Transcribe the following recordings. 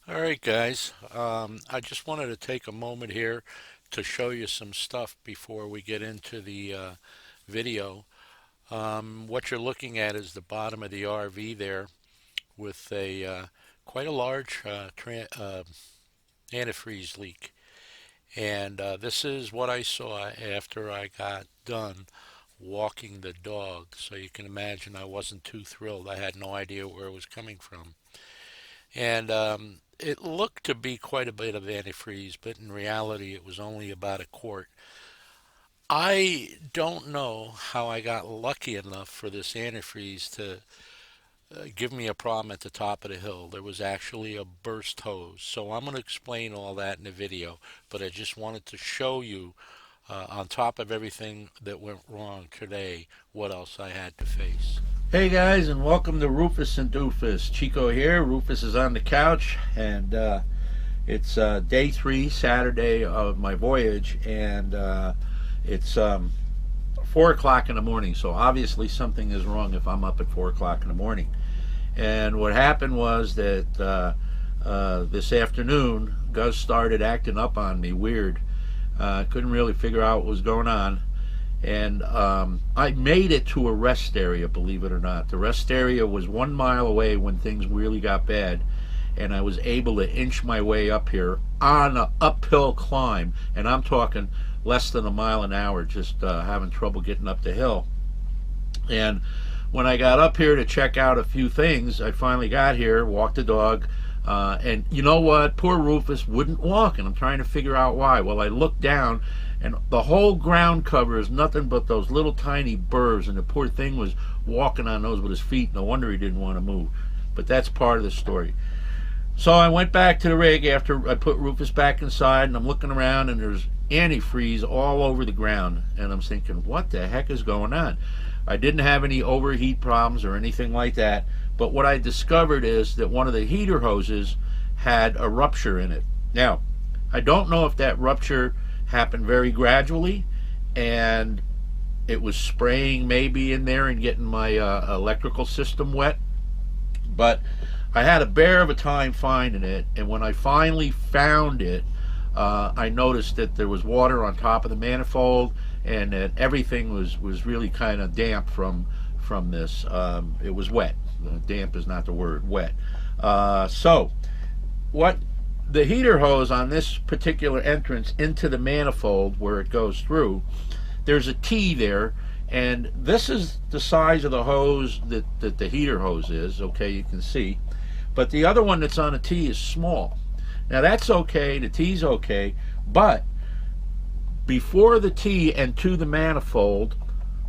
All right, guys. I just wanted to take a moment here to show you some stuff before we get into the video. What you're looking at is the bottom of the RV there with a quite a large antifreeze leak. And this is what I saw after I got done walking the dog. So you can imagine I wasn't too thrilled. I had no idea where it was coming from. And it looked to be quite a bit of antifreeze, but in reality, it was only about a quart. I don't know how I got lucky enough for this antifreeze to give me a problem at the top of the hill. There was actually a burst hose. So I'm going to explain all that in the video, but I just wanted to show you, on top of everything that went wrong today, what else I had to face. Hey guys, and welcome to Rufus and Doofus. Chico here. Rufus is on the couch, and it's day 3, Saturday of my voyage, and it's 4 o'clock in the morning. So obviously something is wrong if I'm up at 4 o'clock in the morning. And what happened was that this afternoon, Gus started acting up on me weird. Couldn't really figure out what was going on. And I made it to a rest area, believe it or not. The rest area was 1 mile away when things really got bad, and I was able to inch my way up here on an uphill climb, and I'm talking less than a mile an hour, just having trouble getting up the hill. And when I got up here to check out a few things, I finally got here, walked the dog, and you know what? Poor Rufus wouldn't walk, and I'm trying to figure out why. Well, I looked down, and the whole ground cover is nothing but those little tiny burrs, and the poor thing was walking on those with his feet. No wonder he didn't want to move. But that's part of the story. So I went back to the rig after I put Rufus back inside, and I'm looking around, and there's antifreeze all over the ground, and I'm thinking, what the heck is going on? I didn't have any overheat problems or anything like that, but what I discovered is that one of the heater hoses had a rupture in it. Now, I don't know if that rupture happened very gradually and it was spraying maybe in there and getting my electrical system wet, but I had a bear of a time finding it, and when I finally found it, I noticed that there was water on top of the manifold, and that everything was really kind of damp from this. It was wet. Damp is not the word. Wet. So what the heater hose on this particular entrance into the manifold where it goes through, there's a T there, and this is the size of the hose that the heater hose is. Okay, you can see, but the other one that's on a T is small. Now that's okay, the T's okay, but before the T and to the manifold,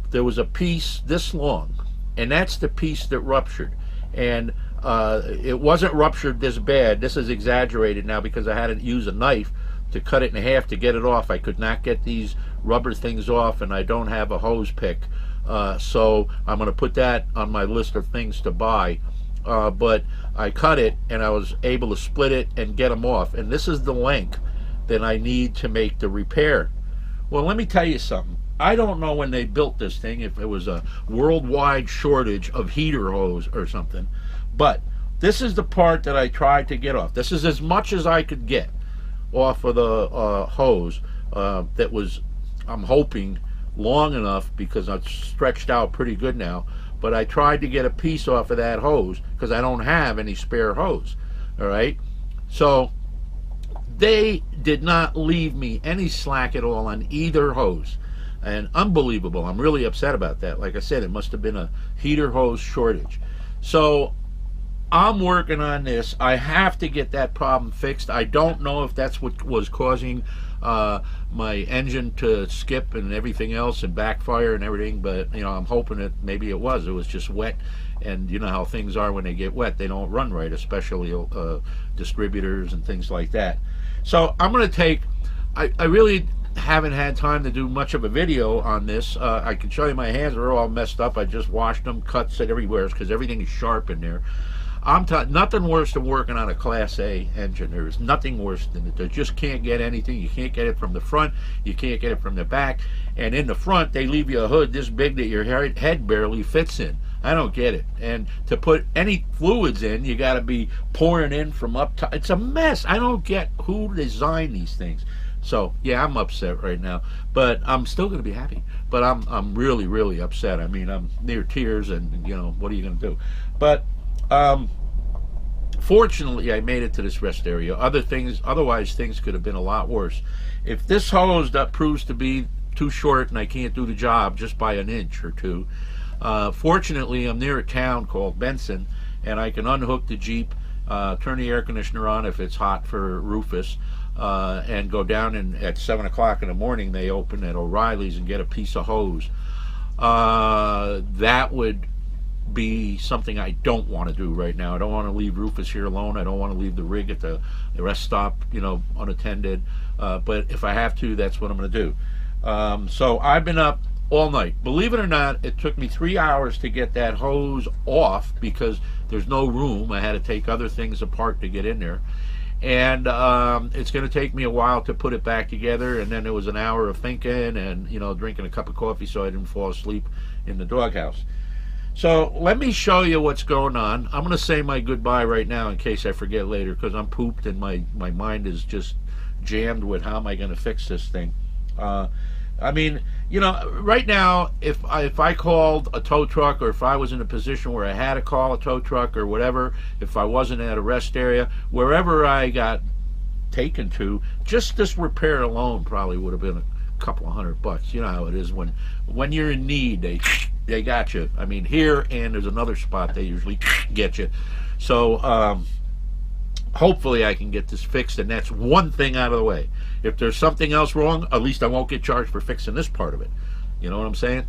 there was a piece this long, and that's the piece that ruptured. And it wasn't ruptured this bad. This is exaggerated now because I had to use a knife to cut it in half to get it off. I could not get these rubber things off, and I don't have a hose pick. So I'm going to put that on my list of things to buy. But I cut it, and I was able to split it and get them off. And this is the length that I need to make the repair. Well, let me tell you something. I don't know when they built this thing, if it was a worldwide shortage of heater hose or something, but this is the part that I tried to get off. This is as much as I could get off of the hose that was, I'm hoping, long enough because I've stretched out pretty good now, but I tried to get a piece off of that hose because I don't have any spare hose, all right? So they did not leave me any slack at all on either hose. And unbelievable. I'm really upset about that. Like I said, it must have been a heater hose shortage. So I'm working on this. I have to get that problem fixed. I don't know if that's what was causing my engine to skip and everything else and backfire and everything, but you know, I'm hoping that maybe it was just wet, and you know how things are when they get wet, they don't run right, especially distributors and things like that. So I'm going to take, I really haven't had time to do much of a video on this. I can show you my hands are all messed up. I just washed them, cuts it everywhere because everything is sharp in there. Nothing worse than working on a Class A engine. There's nothing worse than it. They just can't get anything. You can't get it from the front. You can't get it from the back. And in the front, they leave you a hood this big that your head barely fits in. I don't get it. And to put any fluids in, you got to be pouring in from up top. It's a mess. I don't get who designed these things. So yeah, I'm upset right now, but I'm still going to be happy. But I'm really really upset. I mean, I'm near tears, and what are you going to do? But um, fortunately, I made it to this rest area. Otherwise, things could have been a lot worse. If this hose that proves to be too short and I can't do the job just by an inch or two, fortunately, I'm near a town called Benson, and I can unhook the Jeep, turn the air conditioner on if it's hot for Rufus, and go down and at 7 o'clock in the morning they open at O'Reilly's and get a piece of hose. That would be something I don't want to do right now. I don't want to leave Rufus here alone. I don't want to leave the rig at the rest stop, unattended. But if I have to, that's what I'm going to do. So I've been up all night. Believe it or not, it took me 3 hours to get that hose off because there's no room. I had to take other things apart to get in there. And it's going to take me a while to put it back together. And then there was an hour of thinking and, drinking a cup of coffee so I didn't fall asleep in the doghouse. So let me show you what's going on. I'm going to say my goodbye right now in case I forget later because I'm pooped and my mind is just jammed with how am I going to fix this thing. Uh, I mean, right now, if I called a tow truck or if I was in a position where I had to call a tow truck or whatever, if I wasn't at a rest area, wherever I got taken to, just this repair alone probably would have been a couple of $100. You know how it is when you're in need, they got you. I mean, here and there's another spot they usually get you. So hopefully I can get this fixed, and that's one thing out of the way. If there's something else wrong, at least I won't get charged for fixing this part of it. You know what I'm saying?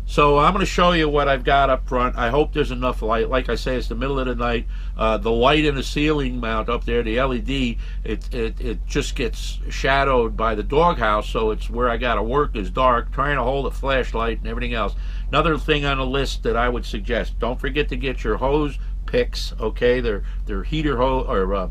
So I'm going to show you what I've got up front. I hope there's enough light. Like I say, it's the middle of the night. The light in the ceiling mount up there, the LED, it just gets shadowed by the doghouse, so it's where I got to work is dark, trying to hold a flashlight and everything else. Another thing on the list that I would suggest, don't forget to get your hose picks, okay? They're heater hose or a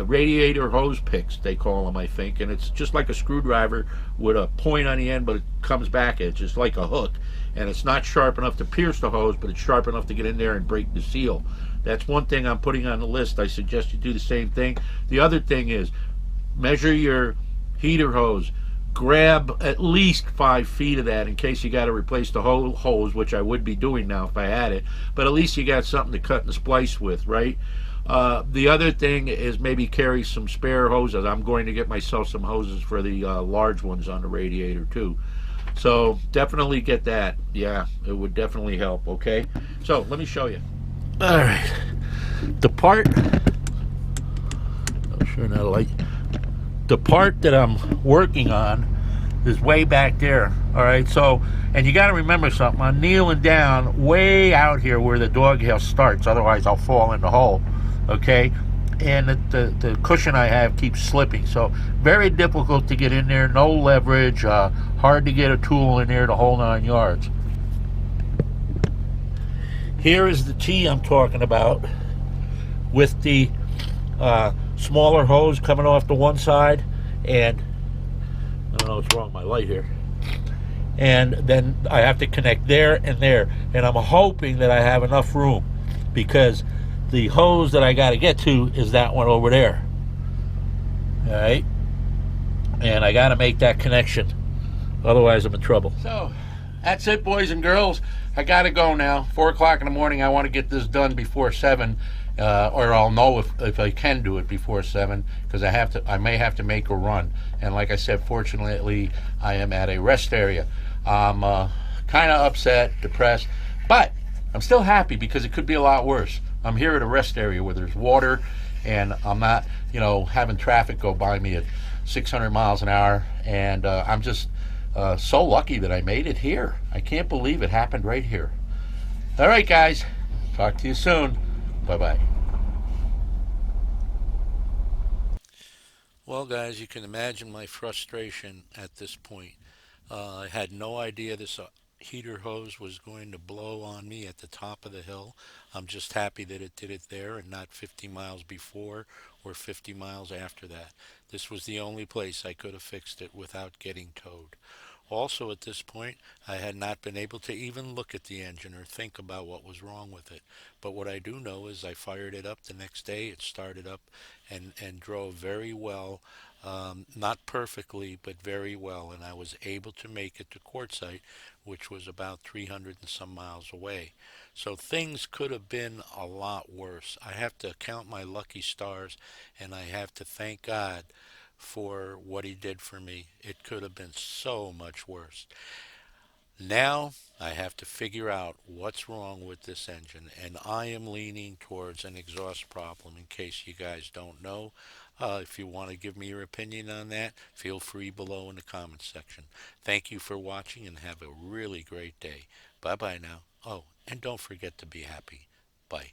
radiator hose picks, they call them, I think, and it's just like a screwdriver with a point on the end, but it comes back. It's just like a hook, and it's not sharp enough to pierce the hose, but it's sharp enough to get in there and break the seal. That's one thing I'm putting on the list. I suggest you do the same thing. The other thing is measure your heater hose. Grab at least 5 feet of that in case you got to replace the whole hose, which I would be doing now if I had it. But at least you got something to cut and splice with, right? The other thing is maybe carry some spare hoses. I'm going to get myself some hoses for the large ones on the radiator too. So definitely get that. Yeah, it would definitely help. Okay, so let me show you. All right, the part. I'm sure not light. The part that I'm working on is way back there. All right, so and you got to remember something. I'm kneeling down way out here where the doghouse starts. Otherwise, I'll fall in the hole. Okay, and the cushion I have keeps slipping, so very difficult to get in there. No leverage. Hard to get a tool in there to hold 9 yards. Here is the T I'm talking about with the smaller hose coming off the one side, and I don't know what's wrong with my light here. And then I have to connect there and there, and I'm hoping that I have enough room because the hose that I got to get to is that one over there. All right, and I got to make that connection, otherwise I'm in trouble. So that's it, boys and girls. I got to go now. 4 o'clock in the morning. I want to get this done before 7. Or I'll know if I can do it before 7 because I may have to make a run. And like I said, fortunately, I am at a rest area. I'm kind of upset, depressed, but I'm still happy because it could be a lot worse. I'm here at a rest area where there's water, and I'm not, having traffic go by me at 600 miles an hour, and I'm just so lucky that I made it here. I can't believe it happened right here. All right, guys. Talk to you soon. Bye-bye. Well, guys, you can imagine my frustration at this point. I had no idea this heater hose was going to blow on me at the top of the hill. I'm just happy that it did it there and not 50 miles before or 50 miles after that. This was the only place I could have fixed it without getting towed. Also, at this point, I had not been able to even look at the engine or think about what was wrong with it. But what I do know is I fired it up the next day. It started up and drove very well. Not perfectly, but very well. And I was able to make it to Quartzsite, which was about 300 and some miles away. So things could have been a lot worse. I have to count my lucky stars, and I have to thank God for what he did for me. It could have been so much worse. Now I have to figure out what's wrong with this engine, and I am leaning towards an exhaust problem. In case you guys don't know, if you want to give me your opinion on that, feel free below in the comments section. Thank you for watching and have a really great day. Bye bye now. Oh, and don't forget to be happy. Bye.